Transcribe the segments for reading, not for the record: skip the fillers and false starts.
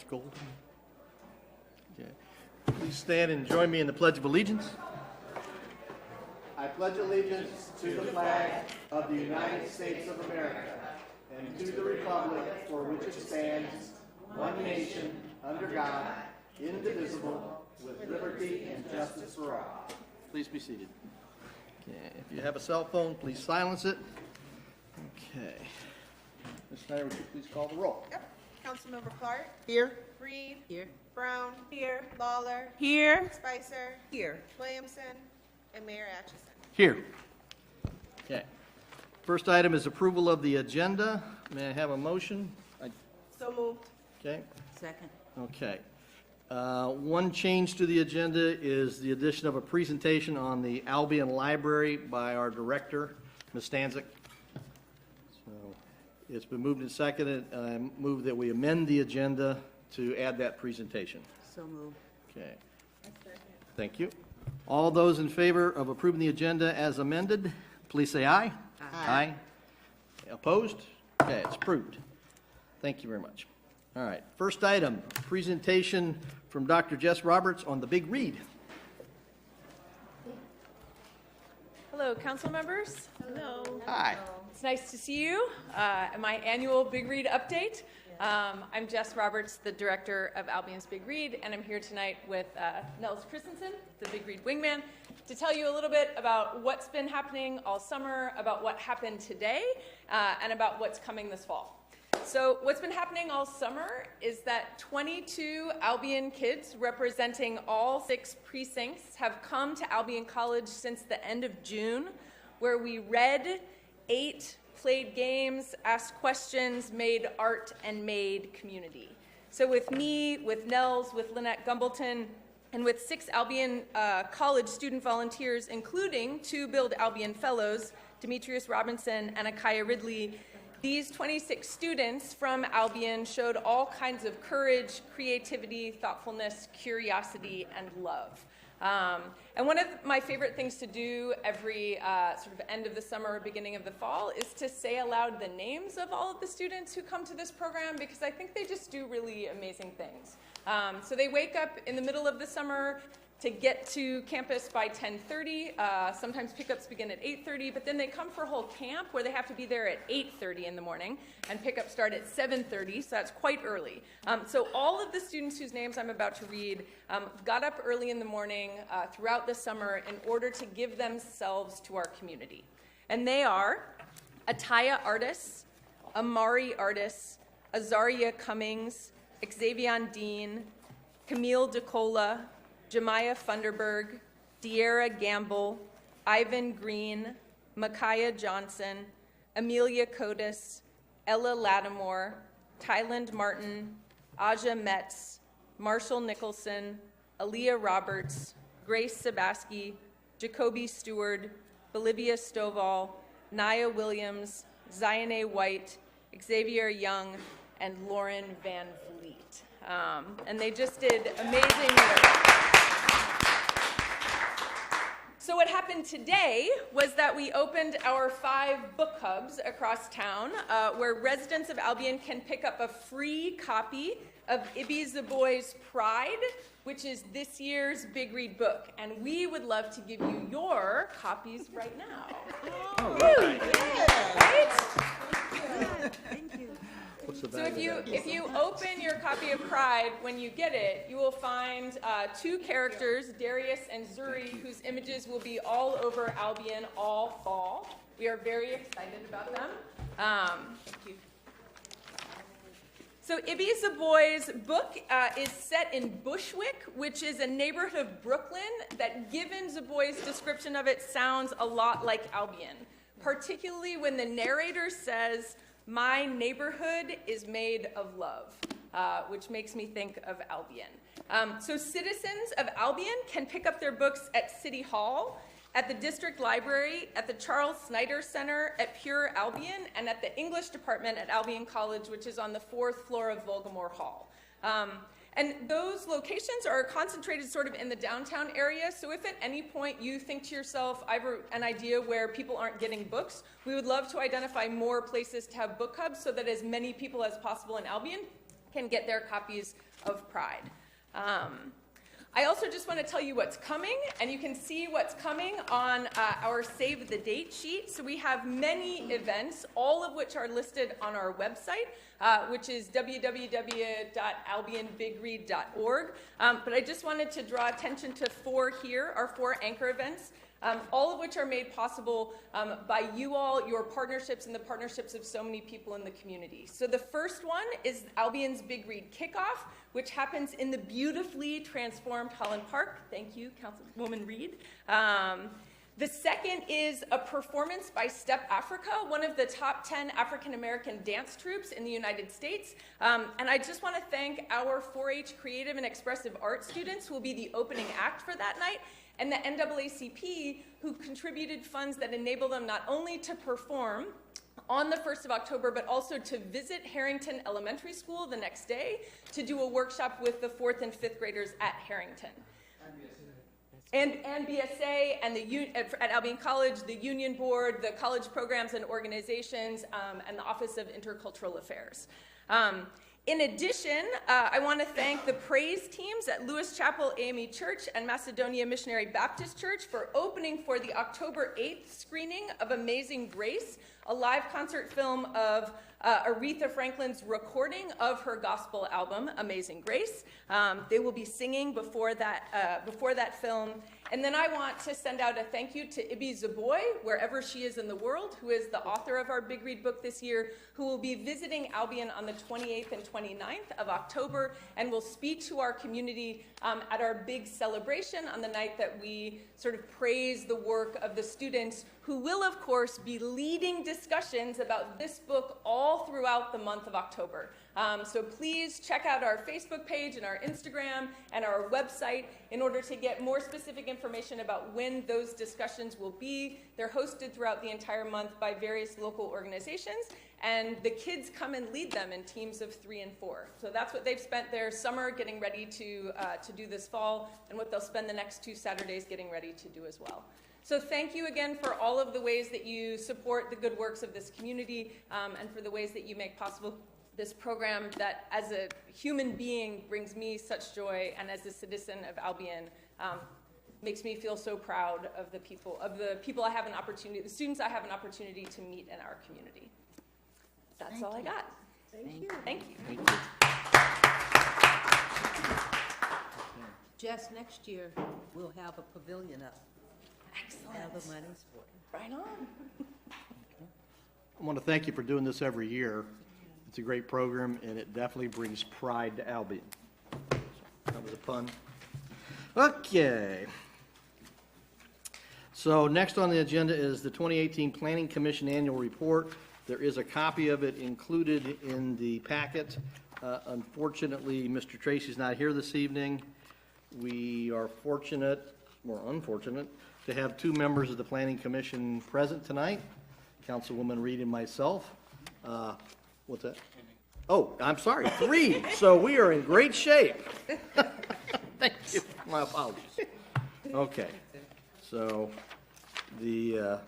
Golden. Okay. Please stand and join me in the Pledge of Allegiance. I pledge allegiance to the flag of the United States of America and to the republic for which it stands, one nation, under God, indivisible, with liberty and justice for all. Please be seated. Okay. If you have a cell phone, please silence it. Okay. Ms. Snyder, would you please call the roll? Yep. Councilmember Clark. Here. Reed. Here. Brown. Here. Lawler. Here. Spicer. Here. Williamson. And Mayor Atchison. Here. Okay. First item is approval of the agenda. May I have a motion? So moved. Okay. Second. Okay. One change to the agenda is the addition of a presentation on the Albion Library by our director, Ms. Stanzik. So it's been moved and seconded. I move that we amend the agenda to add that presentation. So moved. Okay. Thank you. All those in favor of approving the agenda as amended, please say aye. Aye. Opposed? Okay, it's approved. Thank you very much. All right, first item, presentation from Dr. Jess Roberts on the Big Read. Hello, council members. Hello. Hi. It's nice to see you at my annual Big Read update. I'm Jess Roberts, the director of Albion's Big Read, and I'm here tonight with Nels Christensen, the Big Read wingman, to tell you a little bit about what's been happening all summer, about what happened today, and about what's coming this fall. So what's been happening all summer is that 22 Albion kids representing all 6 precincts have come to Albion College since the end of June, where we read, ate, played games, asked questions, made art, and made community. So with me, with Nels, with Lynette Gumbleton, and with 6 Albion College student volunteers, including 2 Build Albion Fellows, Demetrius Robinson and Akaya Ridley, these 26 students from Albion showed all kinds of courage, creativity, thoughtfulness, curiosity, and love. And one of my favorite things to do every sort of end of the summer, beginning of the fall, is to say aloud the names of all of the students who come to this program, because I think they just do really amazing things. So they wake up in the middle of the summer to get to campus by 10:30. Sometimes pickups begin at 8:30, but then they come for a whole camp where they have to be there at 8:30 in the morning, and pickups start at 7:30, so that's quite early. So all of the students whose names I'm about to read got up early in the morning throughout the summer in order to give themselves to our community. And they are Ataya Artis, Amari Artis, Azaria Cummings, Xavion Dean, Camille DeCola, Jemiah Funderburg, De'Ara Gamble, Ivan Green, Micaiah Johnson, Amelia Codis, Ella Lattimore, Tyland Martin, Aja Metz, Marshall Nicholson, Aaliyah Roberts, Grace Sabaski, Jacoby Stewart, Bolivia Stovall, Nia Williams, Zione White, Xavier Young, and Lauren Van Vliet. And they just did amazing work. So what happened today was that we opened our 5 book hubs across town where residents of Albion can pick up a free copy of Ibi Zeboy's Pride, which is this year's Big Read book. And we would love to give you your copies right now. Right? Thank you. So if you open your copy of Pride, when you get it, you will find 2 characters, Darius and Zuri, whose images will be all over Albion all fall. We are very excited about them. Thank you. So Ibi Zeboy's book is set in Bushwick, which is a neighborhood of Brooklyn that, given Zeboy's description of it, sounds a lot like Albion, particularly when the narrator says, "My neighborhood is made of love," which makes me think of Albion. So citizens of Albion can pick up their books at City Hall, at the District Library, at the Charles Snyder Center, at Pure Albion, and at the English Department at Albion College, which is on the 4th floor of Volgamore Hall. And those locations are concentrated sort of in the downtown area, so if at any point you think to yourself, I have an idea where people aren't getting books, we would love to identify more places to have book hubs so that as many people as possible in Albion can get their copies of Pride. I also just want to tell you what's coming, and you can see what's coming on our Save the Date sheet. So we have many events, all of which are listed on our website, which is www.albionbigread.org. But I just wanted to draw attention to 4 here, our 4 anchor events. All of which are made possible by you all, your partnerships, and the partnerships of so many people in the community. So the first one is Albion's Big Read Kickoff, which happens in the beautifully transformed Holland Park. Thank you, Councilwoman Reed. The second is a performance by Step Africa, one of the top 10 African-American dance troupes in the United States. And I just want to thank our 4-H creative and expressive art students who will be the opening act for that night, and the NAACP, who contributed funds that enable them not only to perform on the 1st of October, but also to visit Harrington Elementary School the next day to do a workshop with the 4th and 5th graders at Harrington. And BSA, and at Albion College, the Union Board, the college programs and organizations, and the Office of Intercultural Affairs. In addition, I want to thank the praise teams at Lewis Chapel AME Church and Macedonia Missionary Baptist Church for opening for the October 8th screening of Amazing Grace, a live concert film of Aretha Franklin's recording of her gospel album, Amazing Grace. They will be singing before that film. And then I want to send out a thank you to Ibi Zaboy, wherever she is in the world, who is the author of our Big Read book this year, who will be visiting Albion on the 28th and 29th of October and will speak to our community at our big celebration on the night that we sort of praise the work of the students, who will, of course, be leading discussions about this book all throughout the month of October. So please check out our Facebook page and our Instagram and our website in order to get more specific information about when those discussions will be. They're hosted throughout the entire month by various local organizations, and the kids come and lead them in teams of 3 and 4. So that's what they've spent their summer getting ready to do this fall, and what they'll spend the next 2 Saturdays getting ready to do as well. So thank you again for all of the ways that you support the good works of this community, and for the ways that you make possible this program that, as a human being, brings me such joy, and as a citizen of Albion, makes me feel so proud of the people I have an opportunity, the students I have an opportunity to meet in our community. That's all I got. Thank you. Thank you. Jess, next year, we'll have a pavilion up. Excellent. Have the money's for it. Right on. I want to thank you for doing this every year. It's a great program, and it definitely brings pride to Albion. That was a pun. Okay. So next on the agenda is the 2018 Planning Commission Annual Report. There is a copy of it included in the packet. Unfortunately, Mr. Tracy's not here this evening. We are fortunate, or unfortunate, to have 2 members of the Planning Commission present tonight, Councilwoman Reed and myself. What's that? Oh, I'm sorry, 3. So we are in great shape. Thank you. My apologies. Okay. So the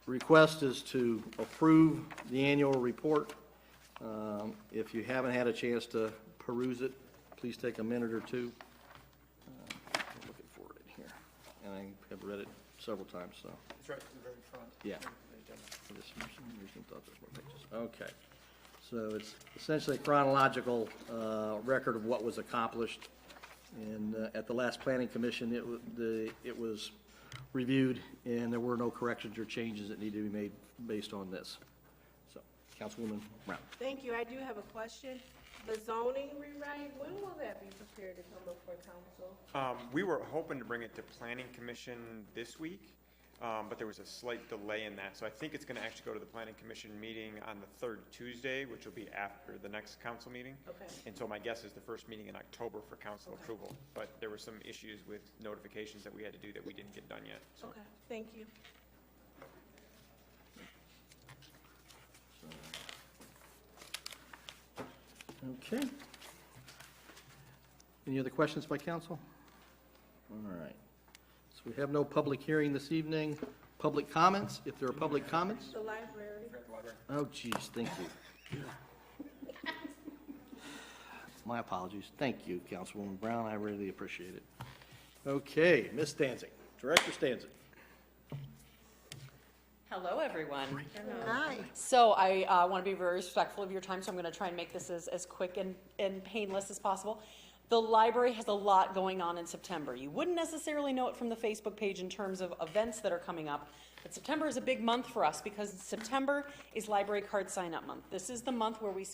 request is to approve the annual report. If you haven't had a chance to peruse it, please take a minute or 2. I'm looking for it here. And I have read it several times, so. It's right to the very front. Yeah. For some reason, thought there's more pages. Okay. So it's essentially a chronological record of what was accomplished. And at the last Planning Commission, it was reviewed, and there were no corrections or changes that needed to be made based on this. So, Councilwoman Brown. Thank you. I do have a question. The zoning rewrite, when will that be prepared to come before council? We were hoping to bring it to Planning Commission this week, but there was a slight delay in that. So I think it's going to actually go to the Planning Commission meeting on the 3rd Tuesday, which will be after the next council meeting. Okay. And so my guess is the first meeting in October for council approval. But there were some issues with notifications that we had to do that we didn't get done yet. So. Okay, thank you. Okay. Any other questions by council? All right. So we have no public hearing this evening. Public comments, if there are public comments? The library. Oh, geez, thank you. My apologies. Thank you, Councilwoman Brown. I really appreciate it. Okay, Ms. Stanzik, Director Stanzik. Hello, everyone. Hi. So I want to be very respectful of your time, so I'm going to try and make this as quick and painless as possible. The library has a lot going on in September. You wouldn't necessarily know it from the Facebook page in terms of events that are coming up, but September is a big month for us because September is Library Card Sign-Up Month. This is the month where we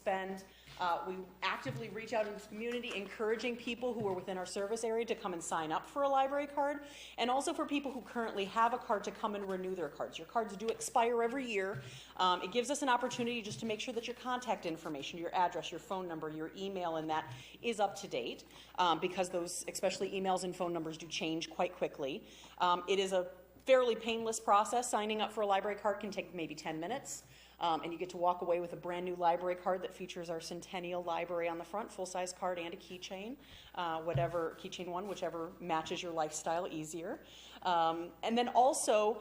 actively reach out into the community, encouraging people who are within our service area to come and sign up for a library card, and also for people who currently have a card to come and renew their cards. Your cards do expire every year. It gives us an opportunity just to make sure that your contact information, your address, your phone number, your email, and that is up to date, because those, especially emails and phone numbers, do change quite quickly. It is a fairly painless process. Signing up for a library card can take maybe 10 minutes. And you get to walk away with a brand new library card that features our Centennial Library on the front, full-size card and a keychain, keychain one, whichever matches your lifestyle easier. And then also,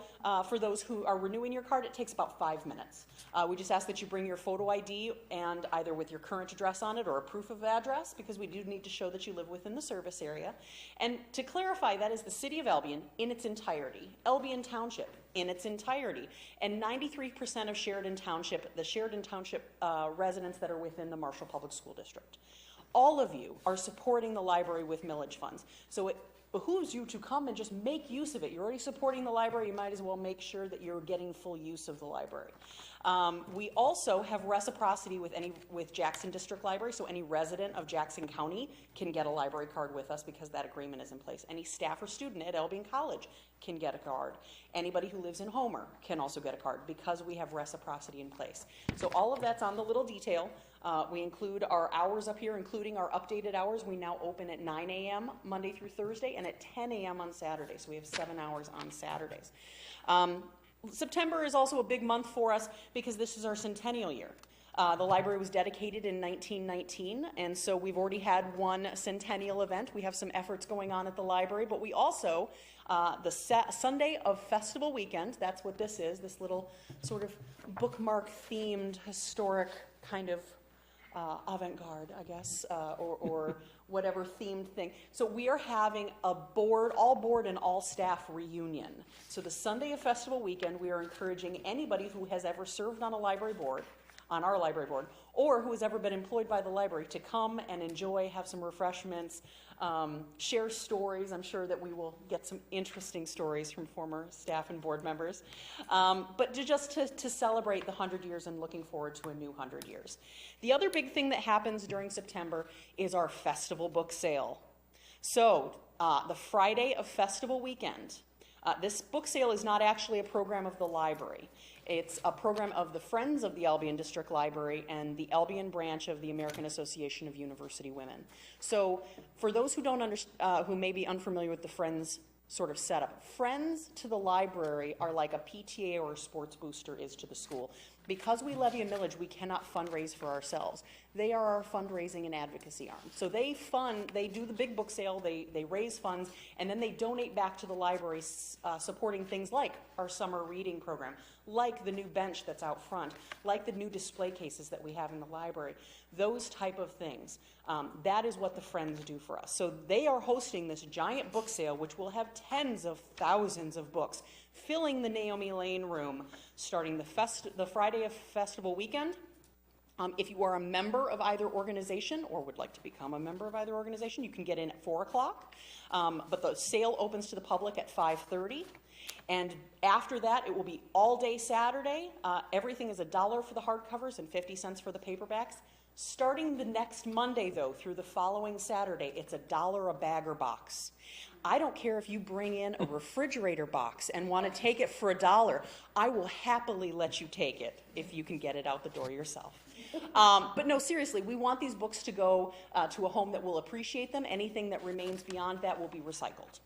for those who are renewing your card, it takes about 5 minutes. We just ask that you bring your photo ID and either with your current address on it or a proof of address, because we do need to show that you live within the service area. And to clarify, that is the city of Albion in its entirety, Albion Township in its entirety, and 93% of Sheridan Township, the Sheridan Township residents that are within the Marshall Public School District. All of you are supporting the library with millage funds. So it behooves you to come and just make use of it. You're already supporting the library, you might as well make sure that you're getting full use of the library. We also have reciprocity with Jackson District Library, so any resident of Jackson County can get a library card with us because that agreement is in place. Any staff or student at Albion College can get a card. Anybody who lives in Homer can also get a card because we have reciprocity in place. So all of that's on the little detail. We include our hours up here, including our updated hours. We now open at 9 a.m. Monday through Thursday and at 10 a.m. on Saturday, so we have 7 hours on Saturdays. September is also a big month for us because this is our centennial year. The library was dedicated in 1919, and so we've already had one centennial event. We have some efforts going on at the library, but we also, the Sunday of Festival Weekend, that's what this is, this little sort of bookmark-themed, historic kind of avant-garde, I guess, or whatever themed thing. So we are having a all board and all staff reunion. So the Sunday of Festival Weekend, we are encouraging anybody who has ever served on a library board, on our library board, or who has ever been employed by the library to come and enjoy, have some refreshments, share stories. I'm sure that we will get some interesting stories from former staff and board members, but to celebrate the 100 years and looking forward to a new 100 years. The other big thing that happens during September is our festival book sale. So the Friday of Festival Weekend, this book sale is not actually a program of the library. It's a program of the Friends of the Albion District Library and the Albion branch of the American Association of University Women. So for those who who may be unfamiliar with the Friends sort of setup, Friends to the library are like a PTA or a sports booster is to the school. Because we levy a millage, we cannot fundraise for ourselves. They are our fundraising and advocacy arm. So they do the big book sale, they raise funds, and then they donate back to the library, supporting things like our summer reading program, like the new bench that's out front, like the new display cases that we have in the library, those type of things. That is what the Friends do for us. So they are hosting this giant book sale, which will have tens of thousands of books, filling the Naomi Lane room, starting the Friday of Festival Weekend. If you are a member of either organization or would like to become a member of either organization, you can get in at 4 o'clock. But the sale opens to the public at 5:30. And after that, it will be all day Saturday. Everything is $1 for the hardcovers and 50 cents for the paperbacks. Starting the next Monday, though, through the following Saturday, it's $1 a bag or box. I don't care if you bring in a refrigerator box and want to take it for $1. I will happily let you take it if you can get it out the door yourself. But no, seriously, we want these books to go to a home that will appreciate them. Anything that remains beyond that will be recycled.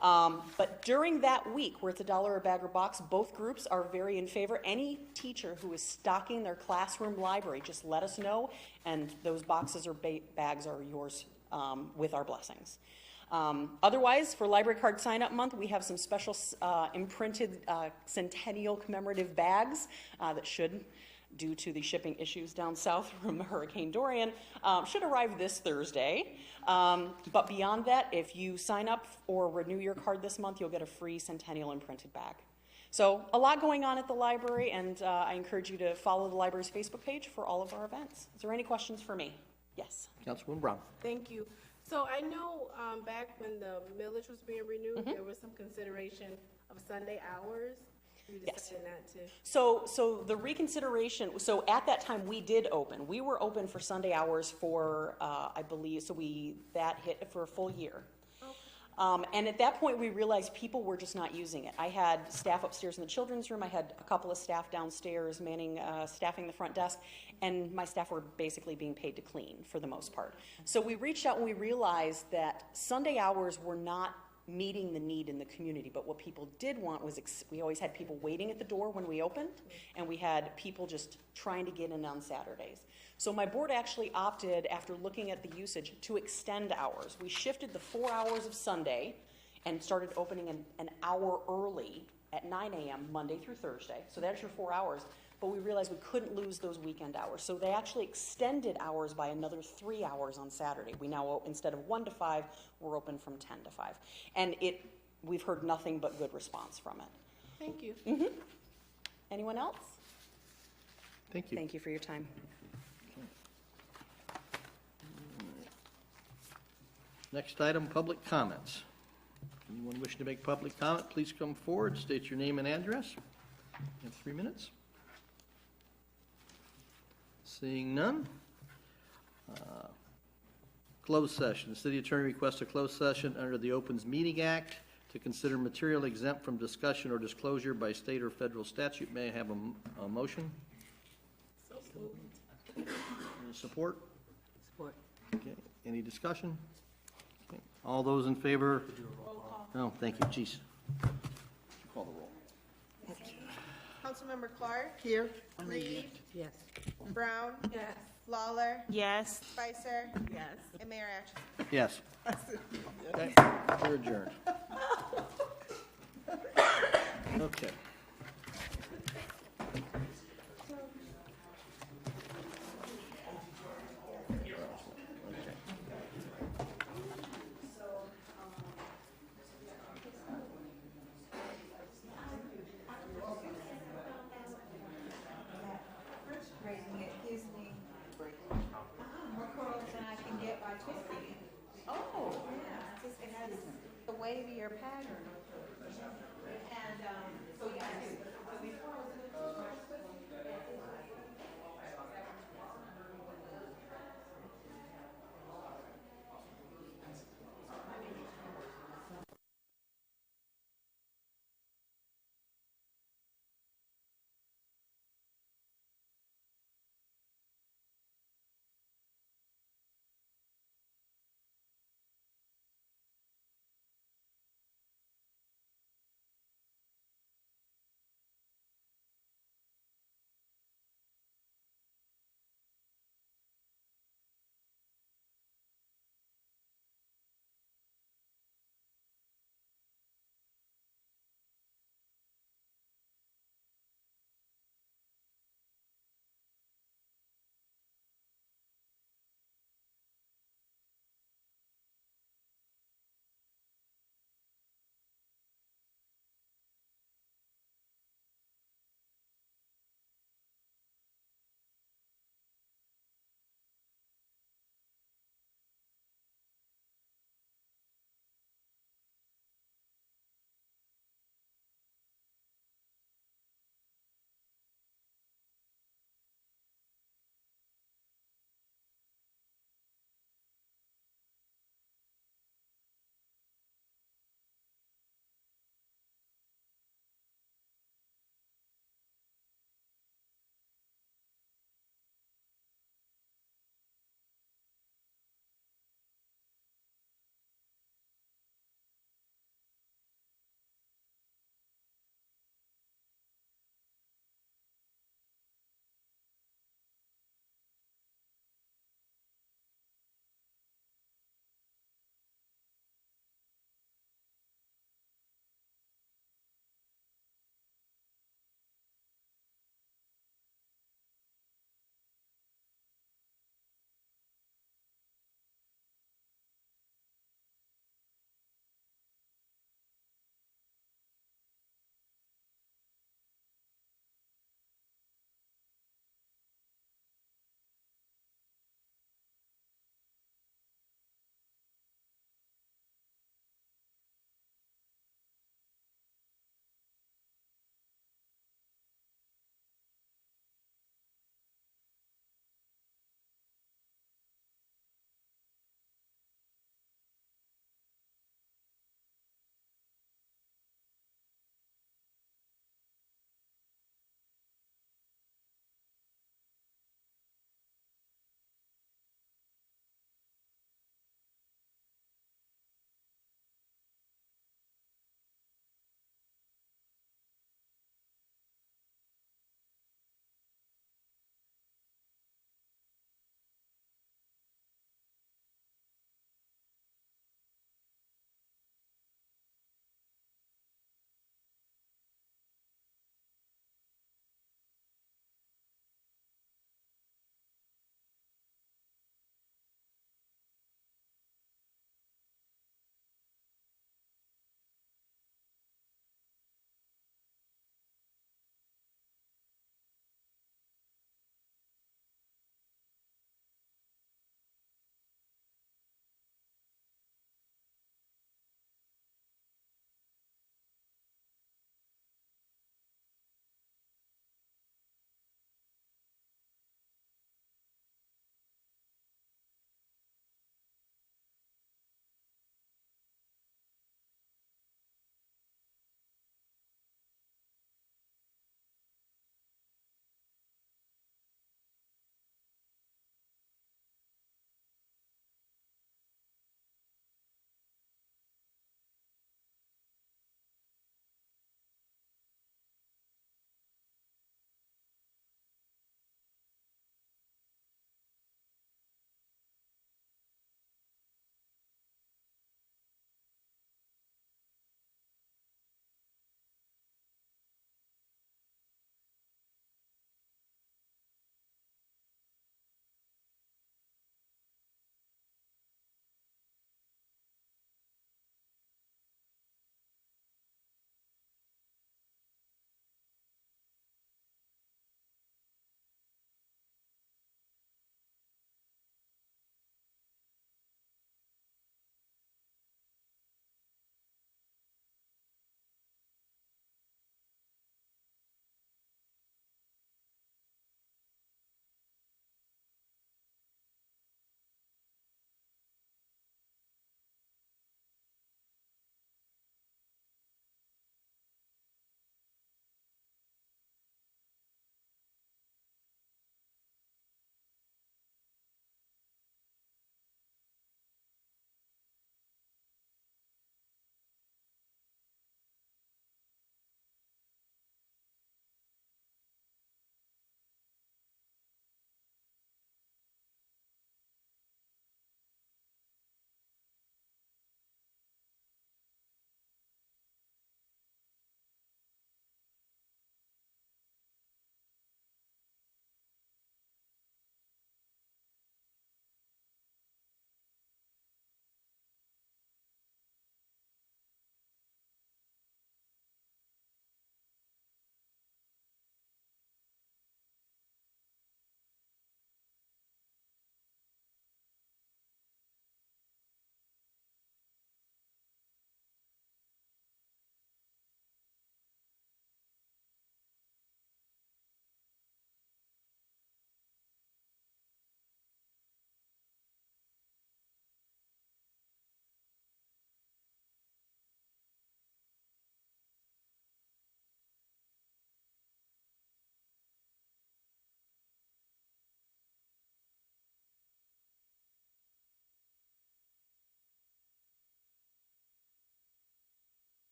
But during that week, where it's $1 a bag or box, both groups are very in favor. Any teacher who is stocking their classroom library, just let us know, and those boxes or bags are yours with our blessings. Otherwise, for Library Card Sign-Up Month, we have some special imprinted centennial commemorative bags that should due to the shipping issues down south from Hurricane Dorian, should arrive this Thursday. But beyond that, if you sign up or renew your card this month, you'll get a free Centennial imprinted bag. So a lot going on at the library, and I encourage you to follow the library's Facebook page for all of our events. Is there any questions for me? Yes. Councilwoman Brown. Thank you. So I know back when the millage was being renewed, there was some consideration of Sunday hours. You decided not to. So the reconsideration, so at that time, we did open. We were open for Sunday hours for, I believe, that hit for a full year. And at that point, we realized people were just not using it. I had staff upstairs in the children's room. I had a couple of staff downstairs staffing the front desk, and my staff were basically being paid to clean for the most part. So we reached out and we realized that Sunday hours were not meeting the need in the community, but what people did want was, we always had people waiting at the door when we opened, and we had people just trying to get in on Saturdays. So my board actually opted, after looking at the usage, to extend hours. We shifted the 4 hours of Sunday and started opening an hour early at 9 a.m. Monday through Thursday. So that's your 4 hours. But we realized we couldn't lose those weekend hours. So they actually extended hours by another 3 hours on Saturday. We now, instead of 1 to 5, we're open from 10 to 5. And we've heard nothing but good response from it. Thank you. Anyone else? Thank you. Thank you for your time. Next item, public comments. Anyone wishing to make public comment, please come forward, state your name and address. You have 3 minutes. Seeing none. Closed session. The city attorney requests a closed session under the Opens Meeting Act to consider material exempt from discussion or disclosure by state or federal statute. May I have a motion? So moved. Support? Support. Okay. Any discussion? Okay. All those in favor? Oh, thank you. Jeez. Call the roll. Councilmember Clark? Here. Reed? Yes. Brown? Yes. Lawler? Yes. Spicer? Yes. And Mayor Atchison. Yes. Okay, we're adjourned. Okay. Raising it gives me more curls than I can get by twisting it. Oh. Yeah, it has the wavier pattern. And, so yeah,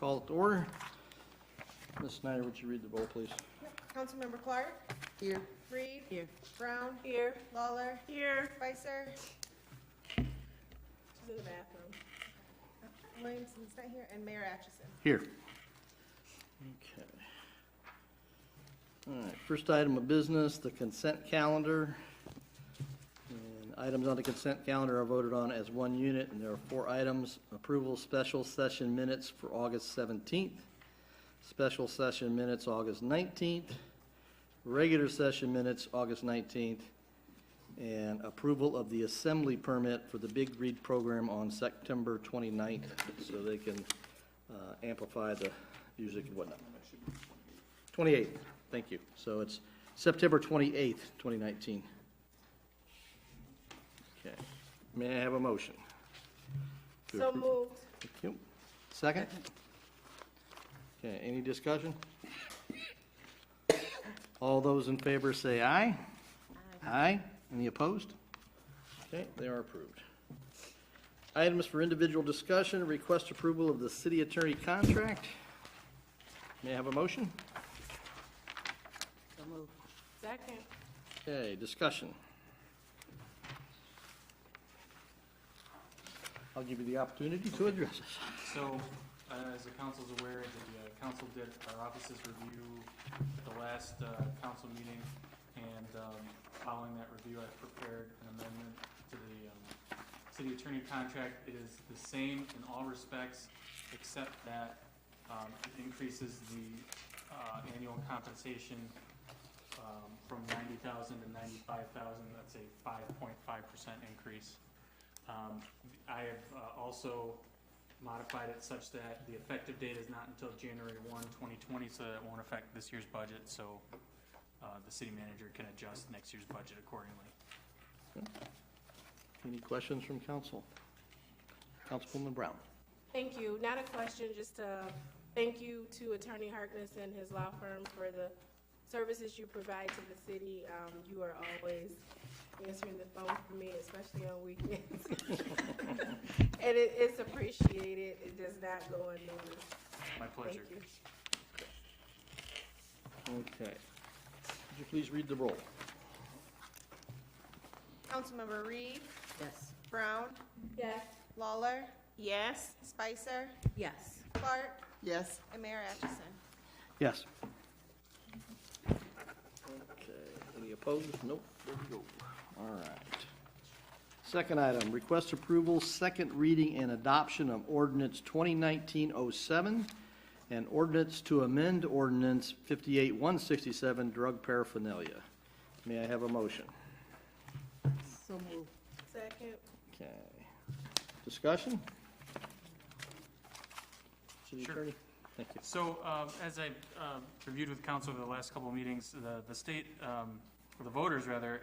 Call it to order. Ms. Snyder, would you read the roll, please? Councilmember Clark. Here. Reed. Here. Brown. Here. Lawler. Here. Spicer. She's in the bathroom. Williamson's not here, and Mayor Atchison. Here. Okay. All right, first item of business, the consent calendar. And items on the consent calendar are voted on as one unit, and there are 4 items. Approval special session minutes for August 17th, special session minutes August 19th, regular session minutes August 19th, and approval of the assembly permit for the Big Read program on September 29th, so they can amplify the music and whatnot. 28th, thank you. So it's September 28th, 2019. Okay. May I have a motion? to So approve? moved. Thank you. Second? Okay, any discussion? All those in favor say aye. Aye. Any opposed? Okay, they are approved. Items for individual discussion, request approval of the city attorney contract. May I have a motion? So moved. Second. Okay, discussion. I'll give you the opportunity to address us. So, as the council's aware, the council did our office's review at the last council meeting, and following that review, I've prepared an amendment to the city attorney contract. It is the same in all respects, except that it increases the annual compensation from $90,000 to $95,000. That's a 5.5% increase. I have also modified it such that the effective date is not until January 1, 2020, so that it won't affect this year's budget, so the city manager can adjust next year's budget accordingly. Any questions from council? Councilwoman Brown. Thank you. Not a question, just thank you to Attorney Harkness and his law firm for the services you provide to the city. You are always answering the phone for me, especially on weekends. And it's appreciated. It does not go unnoticed. My pleasure. Thank you. Okay. Would you please read the roll? Councilmember Reed. Yes. Brown. Yes. Lawler. Yes. Spicer. Yes. Clark. Yes. And Mayor Atchison. Yes. Okay. Any opposed? Nope. There we go. All right. Second item, request approval, second reading and adoption of ordinance 2019-07 and ordinance to amend ordinance 58-167, drug paraphernalia. May I have a motion? So moved. Second. Okay. Discussion? City Sure. Attorney? Thank you. So, as I reviewed with council over the last couple of meetings, the state, or the voters rather,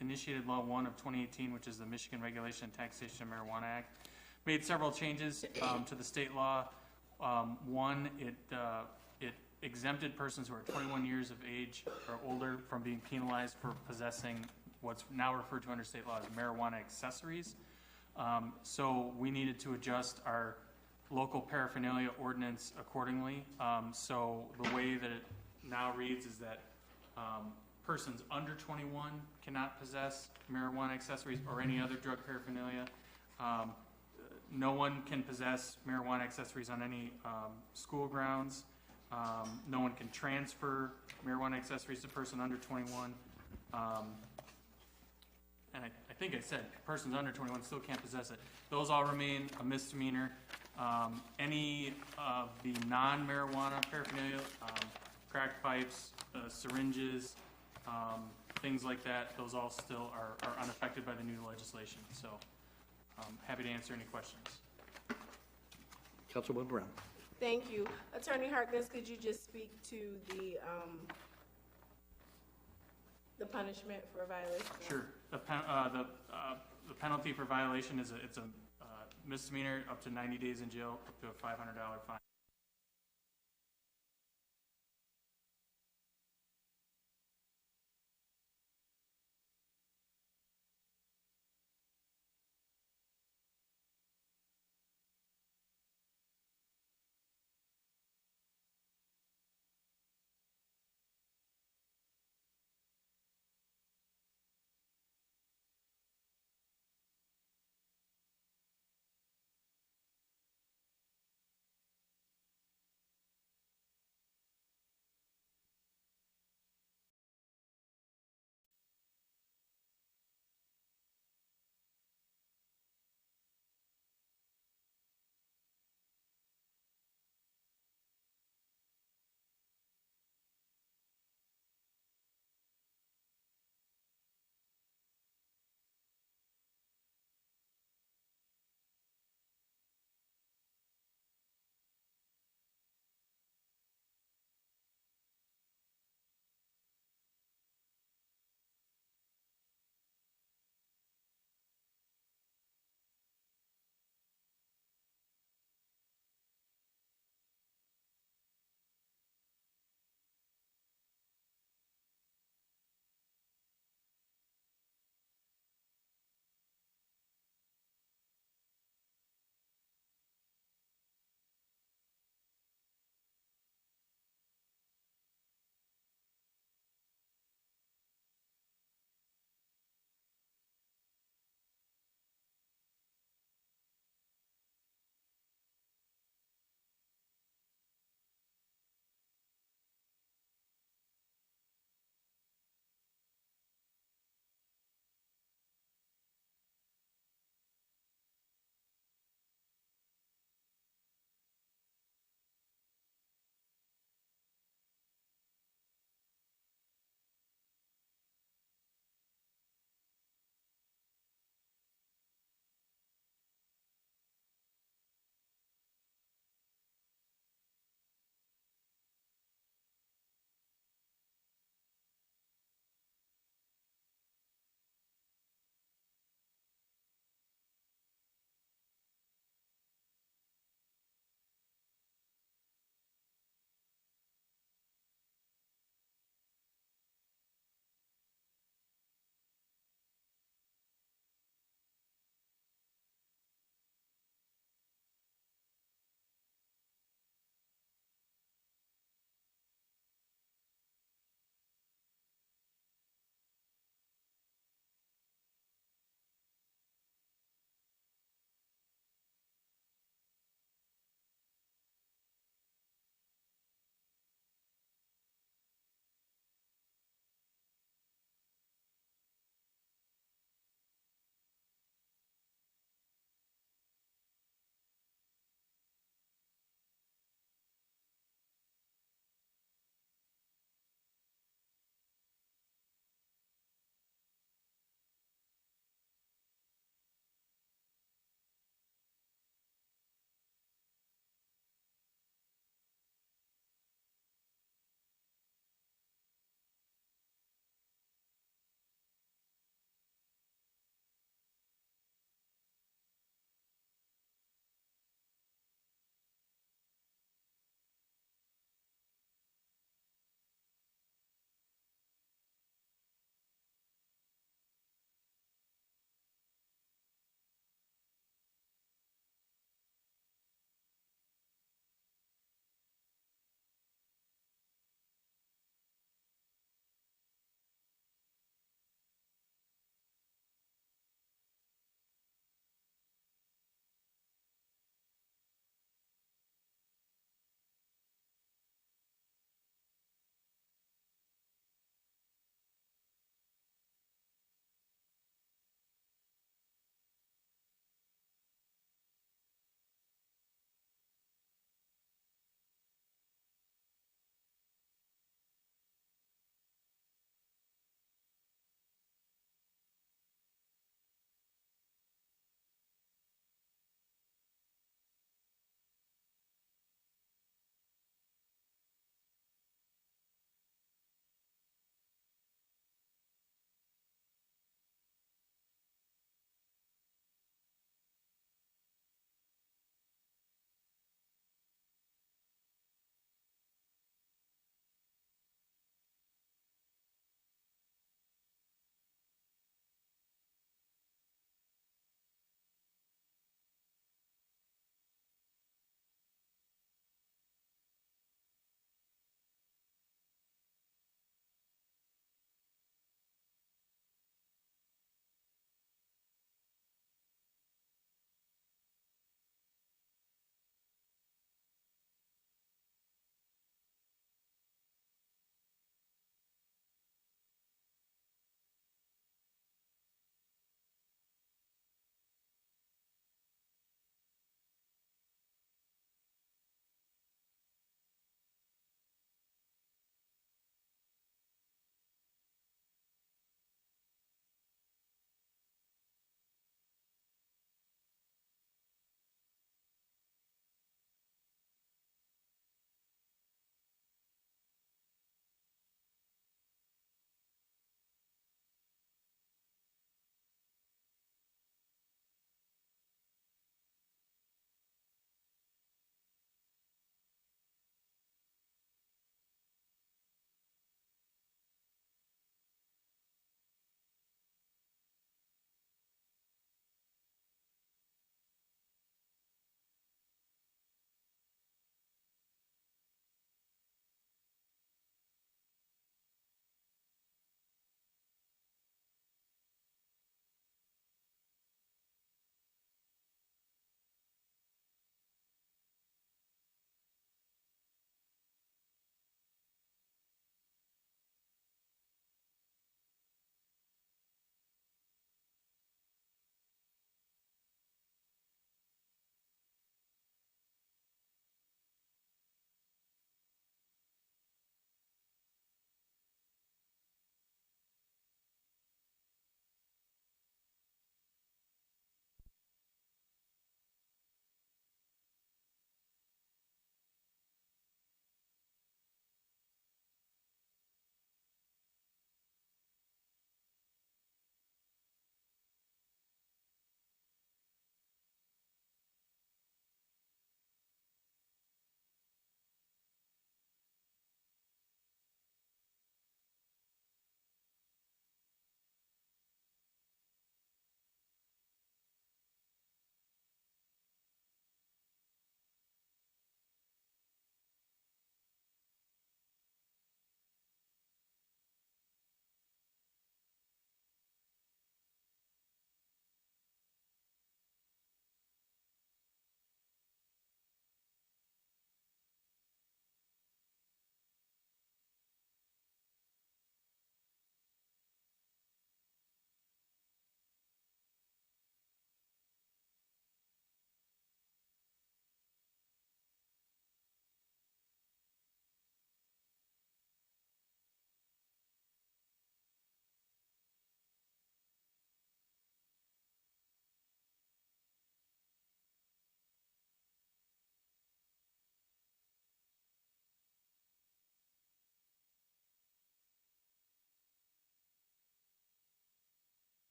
initiated Law 1 of 2018, which is the Michigan Regulation and Taxation of Marijuana Act, made several changes to the state law. One, it exempted persons who are 21 years of age or older from being penalized for possessing what's now referred to under state law as marijuana accessories. So we needed to adjust our local paraphernalia ordinance accordingly. So the way that it now reads is that persons under 21 cannot possess marijuana accessories or any other drug paraphernalia. No one can possess marijuana accessories on any school grounds. No one can transfer marijuana accessories to a person under 21. And I think I said persons under 21 still can't possess it. Those all remain a misdemeanor. Any of the non-marijuana paraphernalia, crack pipes, syringes, things like that, those all still are unaffected by the new legislation. So happy to answer any questions. Councilwoman Brown. Thank you. Attorney Harkness, could you just speak to the punishment for violation? Sure. The penalty for violation is it's a misdemeanor up to 90 days in jail, up to a $500 fine.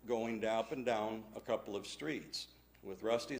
going up and down a couple of streets. With Rusty's